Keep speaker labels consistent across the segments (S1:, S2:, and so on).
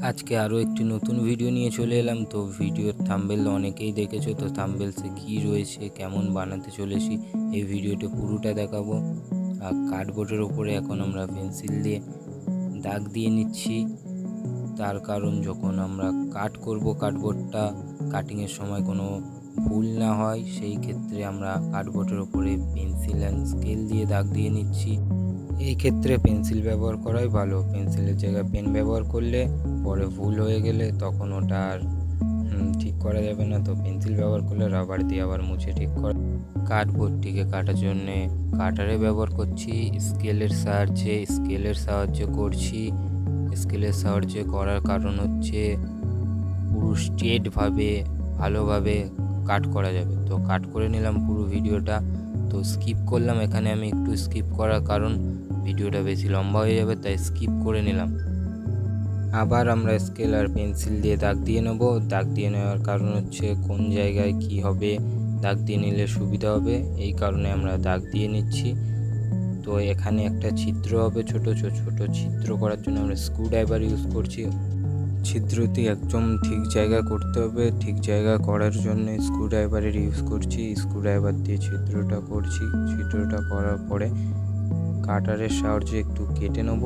S1: আজকে আরও একটি নতুন ভিডিও নিয়ে চলে এলাম। তো ভিডিওর থাম্বনেল অনেকেই দেখেছো, তো থাম্বনেলসে কী রয়েছে, কেমন বানাতে চলেছি এই ভিডিওতে পুরোটা দেখাবো। আর কার্ডবোর্ডের ওপরে এখন আমরা পেন্সিল দিয়ে দাগ দিয়ে নিচ্ছি। তার কারণ যখন আমরা কাট করব কার্ডবোর্ডটা, কাটিংয়ের সময় কোনো ভুল না হয় সেই ক্ষেত্রে আমরা কার্ডবোর্ডের ওপরে পেন্সিল অ্যান্ড স্কেল দিয়ে দাগ দিয়ে নিচ্ছি। এই ক্ষেত্রে পেন্সিল ব্যবহার করাই ভালো। পেন্সিলের জায়গায় পেন ব্যবহার করলে পরে ভুল হয়ে গেলে তখন ওটা আর ঠিক করা যাবে না। তো পেন্সিল ব্যবহার করলে রাবার দিয়ে আবার মুছে ঠিক করা। কার্ডবোর্ডটিকে কাটার জন্যে কাটারে ব্যবহার করছি, স্কেলের সাহায্যে করছি। স্কেলের সাহায্যে করার কারণ হচ্ছে পুরো স্ট্রেটভাবে ভালোভাবে কাট করা যাবে। তো কাট করে নিলাম পুরো ভিডিওটা। তো স্কিপ করলাম, এখানে আমি একটু স্কিপ করার কারণ ভিডিওটা বেশি লম্বা হয়ে যাবে, তাই স্কিপ করে নিলাম। আবার আমরা স্কেল আর পেন্সিল দিয়ে দাগ দিয়ে নেব। দাগ দিয়ে নেওয়ার কারণ হচ্ছে কোন জায়গায় কি হবে, দাগ দিয়ে নিলে সুবিধা হবে, এই কারণে আমরা দাগ দিয়ে নিচ্ছি। তো এখানে একটা ছিদ্র হবে, ছোট ছিদ্র করার জন্য আমরা স্ক্রুড্রাইভার ইউজ করছি। ছিদ্রটি একদম ঠিক জায়গা করতে হবে। ঠিক জায়গা করার জন্য স্ক্রুড্রাইভারের ইউজ করছি। স্ক্রুড্রাইভার দিয়ে ছিদ্রটা করছি। ছিদ্রটা করার পরে কাটারের সাহায্যে একটু কেটে নেব।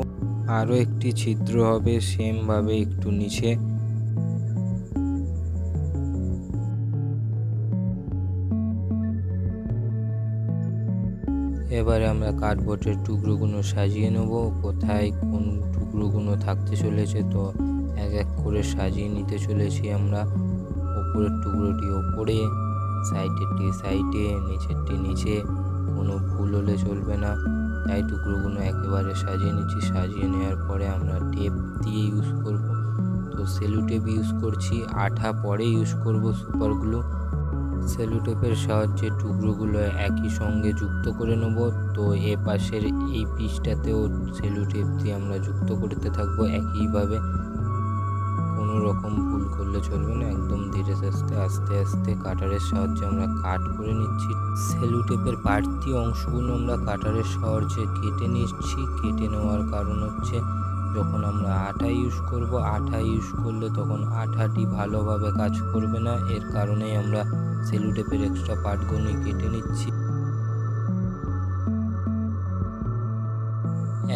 S1: আরও একটি ছিদ্র হবে সেমভাবে একটু নিচে। এবারে আমরা কার্ডবোর্ডের টুকরোগুলো সাজিয়ে নেব, কোথায় কোন টুকরোগুলো থাকতে চলেছে। তো এক এক করে সাজিয়ে নিতে চলেছি আমরা। ওপরের টুকরোটি ওপরে, সাইডেরটি সাইডে, নিচেরটি নিচে, কোনো ভুল হলে চলবে না। তাই টুকরোগুলো একেবারে সাজিয়ে নিচ্ছি। সাজিয়ে নেওয়ার পরে আমরা টেপ দিয়ে ইউজ করব। তো সেলো টেপ ইউজ করছি, আঠা পরে ইউজ করব সুপার গ্লু। সেলো টেপের সাহায্যে টুকরোগুলো একই সঙ্গে যুক্ত করে নেব। তো এ পাশের এই পিসটাতেও সেলো টেপ দিয়ে আমরা যুক্ত করতে থাকবো একইভাবে। কোনো রকম ভুল করলে চলবে না, একদম ধীরে আস্তে আস্তে কাটারের সাহায্যে আমরা কাট করে নিচ্ছি। সেলো টেপের বাড়তি অংশগুলো আমরা কাটারের সাহায্যে কেটে নিচ্ছি। কেটে নেওয়ার কারণ হচ্ছে যখন আমরা আঠা ইউজ করব, আঠা ইউজ করলে তখন আঠাটি ভালোভাবে কাজ করবে না। এর কারণেই আমরা সেলো টেপের এক্সট্রা পার্টগুলো কেটে নিচ্ছি।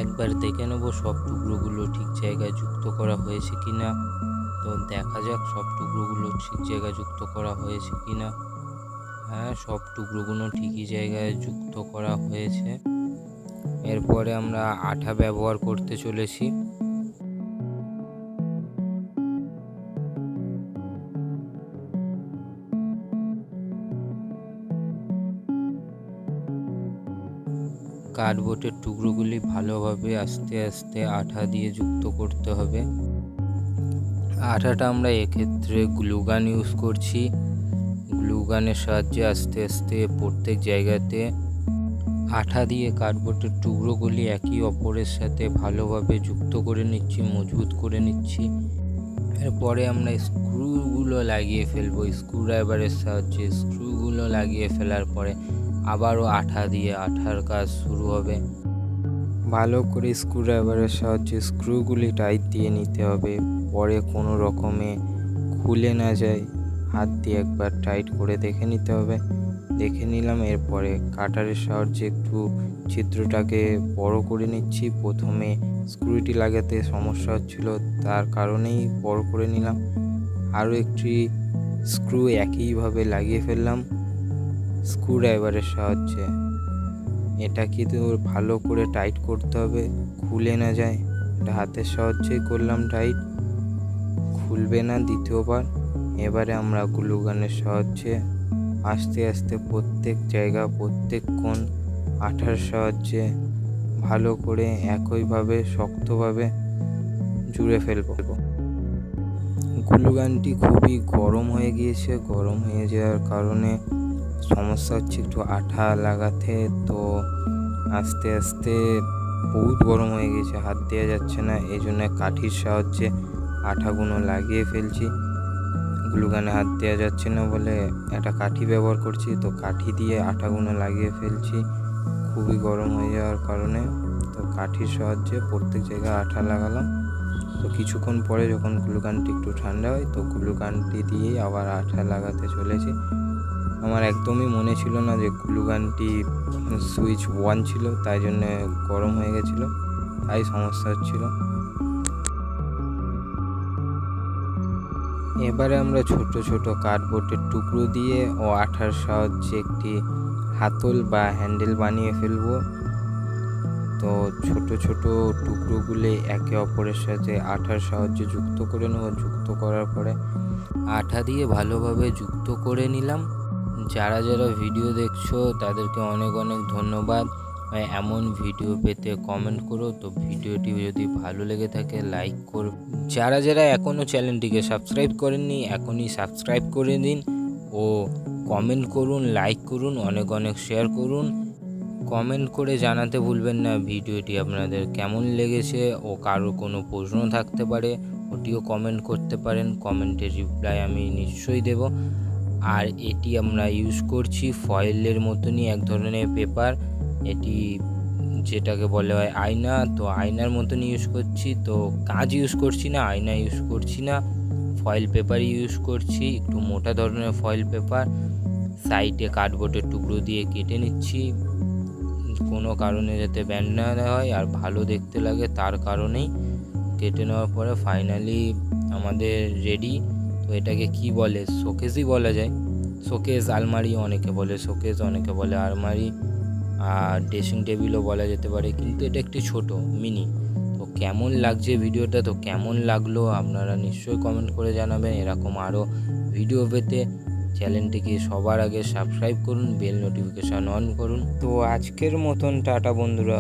S1: একবার দেখে নেব সব টুকরোগুলো ঠিক জায়গায় যুক্ত করা হয়েছে কিনা। তো দেখা যাক সব টুকরোগুলো ঠিক জায়গায় যুক্ত করা হয়েছে কিনা। হ্যাঁ, সব টুকরোগুলো ঠিকই জায়গায় যুক্ত করা হয়েছে। এরপরে আমরা আঠা ব্যবহার করতে চলেছি। কার্ডবোর্ডের টুকরোগুলি ভালোভাবে আস্তে আস্তে আঠা দিয়ে যুক্ত করতে হবে। আঠাটা আমরা এক্ষেত্রে গ্লুগান ইউজ করছি। গ্লুগানের সাহায্যে আস্তে আস্তে প্রত্যেক জায়গাতে আঠা দিয়ে কার্ডবোর্ডের টুকরোগুলি একে অপরের সাথে ভালোভাবে যুক্ত করে নিচ্ছি, মজবুত করে নিচ্ছি। এরপরে আমরা স্ক্রুগুলো লাগিয়ে ফেলবো। স্ক্রুড্রাইভারের সাহায্যে স্ক্রুগুলো লাগিয়ে ফেলার পরে আবারও আঠা দিয়ে আঠার কাজ শুরু হবে। ভালো করে স্ক্রুড্রাইভারের সাহায্যে স্ক্রুগুলি টাইট দিয়ে নিতে হবে, পরে কোনো রকমে খুলে না যায়। হাত দিয়ে একবার টাইট করে দেখে নিতে হবে। দেখে নিলাম। এরপরে কাটারের সাহায্যে একটু ছিদ্রটাকে বড় করে নিচ্ছি। প্রথমে স্ক্রুটি লাগাতে সমস্যা হচ্ছিল, তার কারণেই বড় করে নিলাম। আরও একটি স্ক্রু একইভাবে লাগিয়ে ফেললাম স্ক্রুড্রাইভারের সাহায্যে। এটা কিন্তু ভালো করে টাইট করতে হবে, খুলে না যায়। এটা হাতের সাহায্যেই করলাম টাইট, খুলবে না দ্বিতীয়বার। এবারে আমরা গ্লুগানের সাহায্যে আস্তে আস্তে প্রত্যেক জায়গা, প্রত্যেক কোণ আঠার সাহায্যে ভালো করে একইভাবে শক্তভাবে জুড়ে ফেলব। গ্লুগানটি খুবই গরম হয়ে গিয়েছে। গরম হয়ে যাওয়ার কারণে সমস্যা হচ্ছে একটু আঠা লাগাতে। তো আস্তে আস্তে বহুত গরম হয়ে গেছে, হাত দেওয়া যাচ্ছে না। এই জন্য কাঠির সাহায্যে আঠাগুলো লাগিয়ে ফেলছি। গ্লুগানে হাত দেওয়া যাচ্ছে না বলে একটা কাঠি ব্যবহার করছি। তো কাঠি দিয়ে আঠাগুলো লাগিয়ে ফেলছি খুবই গরম হয়ে যাওয়ার কারণে। তো কাঠির সাহায্যে প্রত্যেক জায়গায় আঠা লাগালাম। তো কিছুক্ষণ পরে যখন গ্লুকানটি একটু ঠান্ডা হয় তো গ্লুকানটি দিয়েই আবার আঠা লাগাতে চলেছি। আমার একদমই মনে ছিল না যে গ্লুকানটি সুইচ অন ছিল, তাই জন্য গরম হয়ে গেছিলো, তাই সমস্যা হচ্ছিল। এবারে আমরা ছোট ছোট কার্ডবোর্ডের টুকরো দিয়ে ও আঠার সাহায্যে একটি হাতল বা হ্যান্ডেল বানিয়ে ফেলবো। তো ছোট ছোট টুকরোগুলি একে অপরের সাথে আঠার সাহায্যে যুক্ত করে নেব। যুক্ত করার পরে আঠা দিয়ে ভালোভাবে যুক্ত করে নিলাম। যারা যারা ভিডিও দেখছো তাদেরকে অনেক অনেক ধন্যবাদ। এমন ভিডিও পেতে কমেন্ট করো। তো ভিডিওটি যদি ভালো লেগে থাকে লাইক করো। যারা যারা এখনও চ্যানেলটিকে সাবস্ক্রাইব করেননি এখনই সাবস্ক্রাইব করে দিন ও কমেন্ট করুন, লাইক করুন, অনেক অনেক শেয়ার করুন। কমেন্ট করে জানাতে ভুলবেন না ভিডিওটি আপনাদের কেমন লেগেছে ও কারো কোনো প্রশ্ন থাকতে পারে ওটিও কমেন্ট করতে পারেন। কমেন্টের রিপ্লাই আমি নিশ্চয়ই দেব। আর এটি আমরা ইউজ করছি ফয়েলের মতনই এক ধরনের পেপার, এটি যেটাকে বলে হয় আয়না। তো আয়নার মতন ইউজ করছি, তো কাঁচ ইউজ করছি না, আয়না ইউজ করছি না, ফয়েল পেপার ইউজ করছি, একটু মোটা ধরনের ফয়েল পেপার। সাইডে কার্ডবোর্ডের টুকরো দিয়ে কেটে নিচ্ছি, কোনো কারণে যাতে ব্যান্ড না হয় আর ভালো দেখতে লাগে তার কারণেই কেটে নেওয়ার পরে ফাইনালি আমাদের রেডি। তো এটাকে কি বলে, শোকেসই বলা যায়, শোকেস আলমারি অনেকে বলে, শোকেস অনেকে বলে আলমারি, আর ড্রেসিং টেবিলও বলা যেতে পারে, কিন্তু এটা একটি ছোট মিনি। তো কেমন লাগছে ভিডিওটা, তো কেমন লাগলো আপনারা নিশ্চয়ই কমেন্ট করে জানাবেন। এরকম আরও ভিডিও পেতে চ্যানেলটিকে সবার আগে সাবস্ক্রাইব করুন, বেল নোটিফিকেশান অন করুন। তো আজকের মতন টাটা বন্ধুরা।